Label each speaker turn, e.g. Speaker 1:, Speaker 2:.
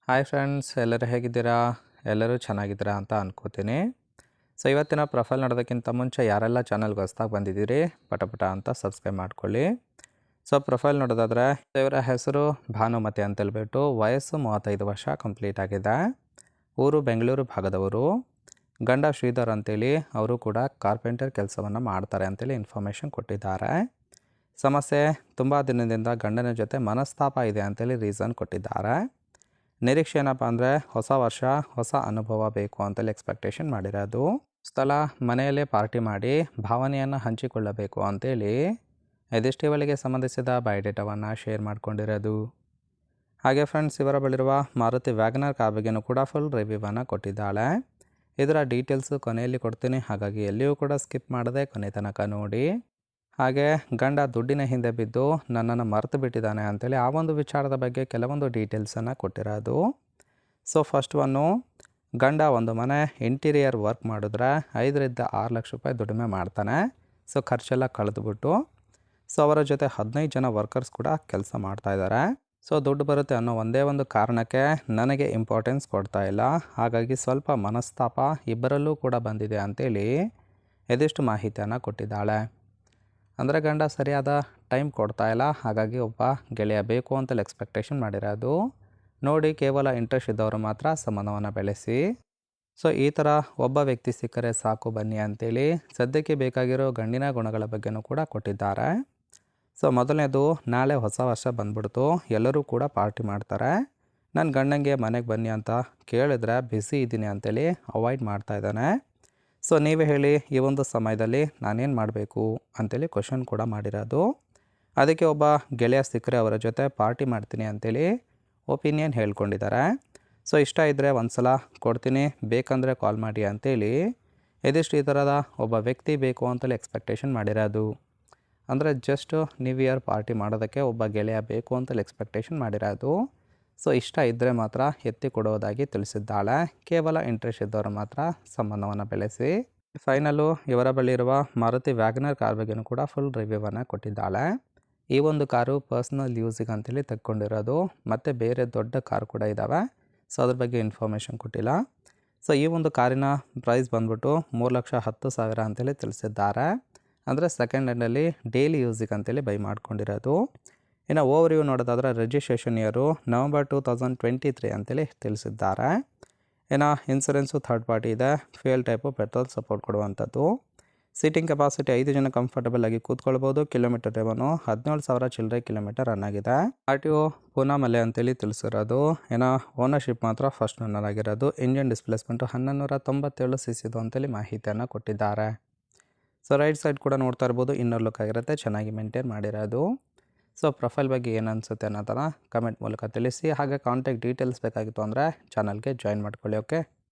Speaker 1: Hi friends, ಎಲ್ಲರೂ ಹೇಗಿದ್ದೀರಾ? ಎಲ್ಲರೂ ಚೆನ್ನಾಗಿದ್ದೀರಾ ಅಂತ ಅಂದ್ಕೋತೀನಿ. ಸೊ ಇವತ್ತಿನ ಪ್ರೊಫೈಲ್ ನೋಡೋದಕ್ಕಿಂತ ಮುಂಚೆ ಯಾರೆಲ್ಲ ಚಾನಲ್ಗೆ ಹೊಸ್ದಾಗಿ ಬಂದಿದ್ದೀರಿ ಪಟ ಅಂತ ಸಬ್ಸ್ಕ್ರೈಬ್ ಮಾಡ್ಕೊಳ್ಳಿ. ಸೊ ಪ್ರೊಫೈಲ್ ನೋಡೋದಾದರೆ ಇವರ ಹೆಸರು ಭಾನುಮತಿ ಅಂತೇಳ್ಬಿಟ್ಟು, ವಯಸ್ಸು 35 ವರ್ಷ ಕಂಪ್ಲೀಟ್ ಆಗಿದೆ. ಊರು ಬೆಂಗಳೂರು ಭಾಗದವರು. ಗಂಡ ಶ್ರೀಧರ್ ಅಂತೇಳಿ, ಅವರು ಕೂಡ ಕಾರ್ಪೆಂಟರ್ ಕೆಲಸವನ್ನು ಮಾಡ್ತಾರೆ ಅಂತೇಳಿ ಇನ್ಫಾರ್ಮೇಷನ್ ಕೊಟ್ಟಿದ್ದಾರೆ. ಸಮಸ್ಯೆ ತುಂಬ ದಿನದಿಂದ ಗಂಡನ ಜೊತೆ ಮನಸ್ತಾಪ ಇದೆ ಅಂತೇಳಿ ರೀಸನ್ ಕೊಟ್ಟಿದ್ದಾರೆ. ನಿರೀಕ್ಷೆ ಏನಪ್ಪ ಅಂದರೆ ಹೊಸ ವರ್ಷ ಹೊಸ ಅನುಭವ ಬೇಕು ಅಂತೇಳಿ ಎಕ್ಸ್ಪೆಕ್ಟೇಷನ್ ಮಾಡಿರೋದು. ಸ್ಥಳ ಮನೆಯಲ್ಲೇ ಪಾರ್ಟಿ ಮಾಡಿ ಭಾವನೆಯನ್ನು ಹಂಚಿಕೊಳ್ಳಬೇಕು ಅಂತೇಳಿ ಎದಿಷ್ಟಿವಳಿಗೆ ಸಂಬಂಧಿಸಿದ ಬಯೋಡೇಟಾವನ್ನು ಶೇರ್ ಮಾಡ್ಕೊಂಡಿರೋದು. ಹಾಗೆ ಫ್ರೆಂಡ್ಸ್, ಇವರ ಬಳಿರುವ ಮಾರುತಿ ವ್ಯಾಗನರ್ ಕಾರ್ ಬಗ್ಗೆನೂ ಕೂಡ ಫುಲ್ ರಿವ್ಯೂವನ್ನು ಕೊಟ್ಟಿದ್ದಾಳೆ. ಇದರ ಡೀಟೇಲ್ಸು ಕೊನೆಯಲ್ಲಿ ಕೊಡ್ತೀನಿ, ಹಾಗಾಗಿ ಎಲ್ಲಿಯೂ ಕೂಡ ಸ್ಕಿಪ್ ಮಾಡದೆ ಕೊನೆ ತನಕ ನೋಡಿ. ಹಾಗೆ ಗಂಡ ದುಡ್ಡಿನ ಹಿಂದೆ ಬಿದ್ದು ನನ್ನನ್ನು ಮರೆತು ಬಿಟ್ಟಿದ್ದಾನೆ ಅಂತೇಳಿ ಆ ಒಂದು ವಿಚಾರದ ಬಗ್ಗೆ ಕೆಲವೊಂದು ಡೀಟೇಲ್ಸನ್ನು ಕೊಟ್ಟಿರೋದು. ಸೊ ಫಸ್ಟ್ ಒನ್ನು, ಗಂಡ ಒಂದು ಮನೆ ಇಂಟೀರಿಯರ್ ವರ್ಕ್ ಮಾಡಿದ್ರೆ 5-6 ಲಕ್ಷ ರೂಪಾಯಿ ದುಡಿಮೆ ಮಾಡ್ತಾನೆ. ಸೊ ಖರ್ಚೆಲ್ಲ ಕಳೆದುಬಿಟ್ಟು ಸೊ ಅವರ ಜೊತೆ 15 ಜನ ವರ್ಕರ್ಸ್ ಕೂಡ ಕೆಲಸ ಮಾಡ್ತಾಯಿದ್ದಾರೆ. ಸೊ ದುಡ್ಡು ಬರುತ್ತೆ ಅನ್ನೋ ಒಂದೇ ಒಂದು ಕಾರಣಕ್ಕೆ ನನಗೆ ಇಂಪಾರ್ಟೆನ್ಸ್ ಕೊಡ್ತಾ ಇಲ್ಲ, ಹಾಗಾಗಿ ಸ್ವಲ್ಪ ಮನಸ್ತಾಪ ಇಬ್ಬರಲ್ಲೂ ಕೂಡ ಬಂದಿದೆ ಅಂತೇಳಿ ಎದಿಷ್ಟು ಮಾಹಿತಿಯನ್ನು ಕೊಟ್ಟಿದ್ದಾಳೆ. ಅಂದರೆ ಗಂಡ ಸರಿಯಾದ ಟೈಮ್ ಕೊಡ್ತಾ ಇಲ್ಲ, ಹಾಗಾಗಿ ಒಬ್ಬ ಗೆಳೆಯ ಬೇಕು ಅಂತೇಳಿ ಎಕ್ಸ್ಪೆಕ್ಟೇಷನ್ ಮಾಡಿರೋದು. ನೋಡಿ, ಕೇವಲ ಇಂಟ್ರೆಸ್ಟ್ ಇದ್ದವರು ಮಾತ್ರ ಸಂಬಂಧವನ್ನು ಬೆಳೆಸಿ. ಸೊ ಈ ಥರ ಒಬ್ಬ ವ್ಯಕ್ತಿ ಸಿಕ್ಕರೆ ಸಾಕು ಬನ್ನಿ ಅಂತೇಳಿ ಸದ್ಯಕ್ಕೆ ಬೇಕಾಗಿರೋ ಗಂಡಿನ ಗುಣಗಳ ಬಗ್ಗೆನೂ ಕೂಡ ಕೊಟ್ಟಿದ್ದಾರೆ. ಸೊ ಮೊದಲನೇದು, ನಾಳೆ ಹೊಸ ವರ್ಷ ಬಂದ್ಬಿಡ್ತು, ಎಲ್ಲರೂ ಕೂಡ ಪಾರ್ಟಿ ಮಾಡ್ತಾರೆ. ನನ್ನ ಗಂಡಂಗೆ ಮನೆಗೆ ಬನ್ನಿ ಅಂತ ಕೇಳಿದ್ರೆ ಬ್ಯುಸಿ ಇದ್ದೀನಿ ಅಂತೇಳಿ ಅವಾಯ್ಡ್ ಮಾಡ್ತಾ ಇದ್ದಾನೆ. ಸೊ ನೀವೇ ಹೇಳಿ, ಈ ಒಂದು ಸಮಯದಲ್ಲಿ ನಾನೇನು ಮಾಡಬೇಕು ಅಂತೇಳಿ ಕ್ವಶನ್ ಕೂಡ ಮಾಡಿರೋದು. ಅದಕ್ಕೆ ಒಬ್ಬ ಗೆಳೆಯ ಸಿಕ್ಕರೆ ಅವರ ಜೊತೆ ಪಾರ್ಟಿ ಮಾಡ್ತೀನಿ ಅಂತೇಳಿ ಒಪಿನಿಯನ್ ಹೇಳ್ಕೊಂಡಿದ್ದಾರೆ. ಸೊ ಇಷ್ಟ ಇದ್ದರೆ ಒಂದು ಸಲ ಕೊಡ್ತೀನಿ, ಬೇಕಂದರೆ ಕಾಲ್ ಮಾಡಿ ಅಂತೇಳಿ ಇದಿಷ್ಟು ಈ ಥರದ ಒಬ್ಬ ವ್ಯಕ್ತಿ ಬೇಕು ಅಂತೇಳಿ ಎಕ್ಸ್ಪೆಕ್ಟೇಷನ್ ಮಾಡಿರೋದು. ಅಂದರೆ ಜಸ್ಟ್ ನ್ಯೂ ಇಯರ್ ಪಾರ್ಟಿ ಮಾಡೋದಕ್ಕೆ ಒಬ್ಬ ಗೆಳೆಯ ಬೇಕು ಅಂತೇಳಿ ಎಕ್ಸ್ಪೆಕ್ಟೇಷನ್ ಮಾಡಿರೋದು. ಸೊ ಇಷ್ಟ ಇದ್ದರೆ ಮಾತ್ರ ಎತ್ತಿ ಕೊಡೋದಾಗಿ ತಿಳಿಸಿದ್ದಾಳೆ. ಕೇವಲ ಇಂಟ್ರೆಸ್ಟ್ ಇದ್ದವರು ಮಾತ್ರ ಸಂಬಂಧವನ್ನು ಬೆಳೆಸಿ. ಫೈನಲು, ಇವರ ಬಳಿ ಇರುವ ಮಾರುತಿ ವ್ಯಾಗನರ್ ಕಾರ್ ಬಗ್ಗೆನೂ ಕೂಡ ಫುಲ್ ರಿವ್ಯೂವನ್ನು ಕೊಟ್ಟಿದ್ದಾಳೆ. ಈ ಒಂದು ಕಾರು ಪರ್ಸ್ನಲ್ ಯೂಸಿಗೆ ಅಂತೇಳಿ ತೆಕ್ಕೊಂಡಿರೋದು, ಮತ್ತು ಬೇರೆ ದೊಡ್ಡ ಕಾರು ಕೂಡ ಇದ್ದಾವೆ. ಸೊ ಅದ್ರ ಬಗ್ಗೆ ಇನ್ಫಾರ್ಮೇಷನ್ ಕೊಟ್ಟಿಲ್ಲ. ಸೊ ಈ ಒಂದು ಕಾರಿನ ಪ್ರೈಸ್ ಬಂದ್ಬಿಟ್ಟು 3,10,000 ಅಂತೇಳಿ ತಿಳಿಸಿದ್ದಾರೆ. ಅಂದರೆ ಸೆಕೆಂಡ್ ಹ್ಯಾಂಡಲ್ಲಿ ಡೈಲಿ ಯೂಸಿಗೆ ಅಂತೇಳಿ ಬೈ ಮಾಡ್ಕೊಂಡಿರೋದು. ಇನ್ನು ಓವರ್ ವ್ಯೂ ನೋಡೋದಾದರೆ ರಿಜಿಸ್ಟ್ರೇಷನ್ ಇಯರು ನವಂಬರ್ 2023 ಅಂತೇಳಿ ತಿಳಿಸಿದ್ದಾರೆ. ಇನ್ನು ಇನ್ಸೂರೆನ್ಸು ಥರ್ಡ್ ಪಾರ್ಟಿ ಇದೆ. ಫ್ಯೂಯಲ್ ಟೈಪು ಪೆಟ್ರೋಲ್ ಸಪೋರ್ಟ್ ಕೊಡುವಂಥದ್ದು. ಸೀಟಿಂಗ್ ಕೆಪಾಸಿಟಿ 5 ಜನ ಕಂಫರ್ಟಬಲ್ ಆಗಿ ಕೂತ್ಕೊಳ್ಬೋದು. ಕಿಲೋಮೀಟರ್ ಡ್ರೈವನು 17,000 ಚಿಲ್ಲರೆ ಕಿಲೋಮೀಟರ್ ರನ್ ಆಗಿದೆ. RTO ಪೂನಾಮಲೆ ಅಂತೇಳಿ ತಿಳಿಸಿರೋದು. ಇನ್ನು ಓನರ್ಶಿಪ್ ಮಾತ್ರ ಫಸ್ಟ್ ಓನರ್ ಆಗಿರೋದು. ಇಂಜಿನ್ ಡಿಸ್ಪ್ಲೇಸ್ಮೆಂಟು 1197 cc ಅಂತೇಳಿ ಮಾಹಿತಿಯನ್ನು ಕೊಟ್ಟಿದ್ದಾರೆ. ಸೊ ರೈಟ್ ಸೈಡ್ ಕೂಡ ನೋಡ್ತಾ ಇರ್ಬೋದು, ಇನ್ನರ್ ಲುಕ್ ಆಗಿರುತ್ತೆ, ಚೆನ್ನಾಗಿ ಮೇಂಟೈನ್ ಮಾಡಿರೋದು. ಸೊ ಪ್ರೊಫೈಲ್ ಬಗ್ಗೆ ಏನು ಅನಿಸುತ್ತೆ ಅನ್ನೋದನ್ನು ಕಮೆಂಟ್ ಮೂಲಕ ತಿಳಿಸಿ. ಹಾಗೆ ಕಾಂಟ್ಯಾಕ್ಟ್ ಡೀಟೇಲ್ಸ್ ಬೇಕಾಗಿತ್ತು ಅಂದರೆ ಚಾನಲ್ಗೆ ಜಾಯಿನ್ ಮಾಡ್ಕೊಳ್ಳಿ. ಓಕೆ.